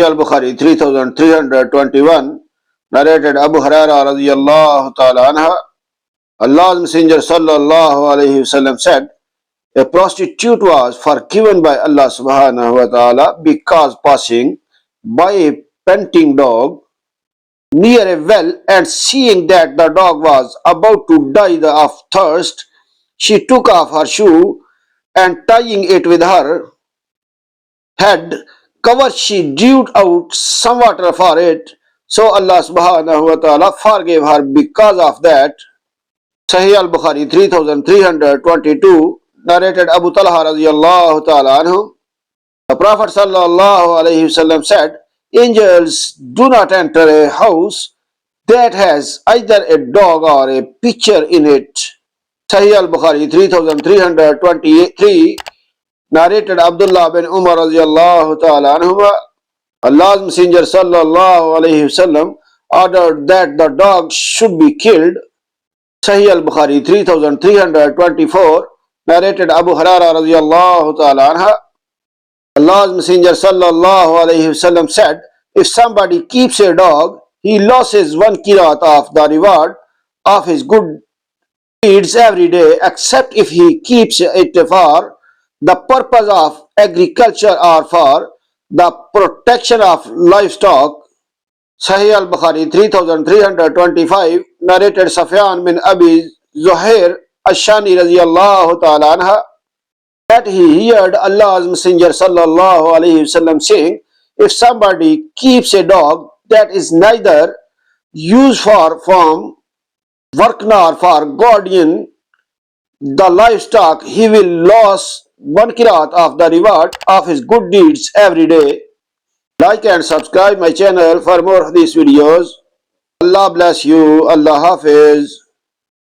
al-Bukhari 3321, narrated Abu Hurairah radiyallahu ta'ala anha, Allah's Messenger sallallahu alayhi wasallam said, a prostitute was forgiven by Allah subhanahu wa ta'ala because passing by a panting dog near a well and seeing that the dog was about to die of thirst, she took off her shoe and tying it with her head cover, she drew out some water for it. So Allah subhanahu wa ta'ala forgave her because of that. Sahih al-Bukhari 3322, narrated Abu Talha radiyallahu ta'ala anhu, the Prophet sallallahu alayhi wasallam said, angels do not enter a house that has either a dog or a pitcher in it. Sahih al-Bukhari 3323, narrated Abdullah bin Umar radiyallahu ta'ala anhuma, Allah's Messenger sallallahu alayhi wasallam ordered that the dog should be killed. Sahih al-Bukhari 3324, narrated Abu Hurairah radiyallahu ta'ala anha, Allah's Messenger sallallahu alayhi wasallam said, if somebody keeps a dog, he loses one qirat of the reward of his good deeds every day, except if he keeps it for the purpose of agriculture or for the protection of livestock. Sahih al-Bukhari 3325, narrated Sufyan bin Abi Zuhair Ash-Shani radiyallahu ta'ala anha, that he heard Allah's Messenger sallallahu alayhi wasallam saying, if somebody keeps a dog that is neither used for farm work nor for guardian the livestock, he will lose one qirat of the reward of his good deeds every day. Like and subscribe my channel for more hadith videos. Allah bless you. Allah Hafiz.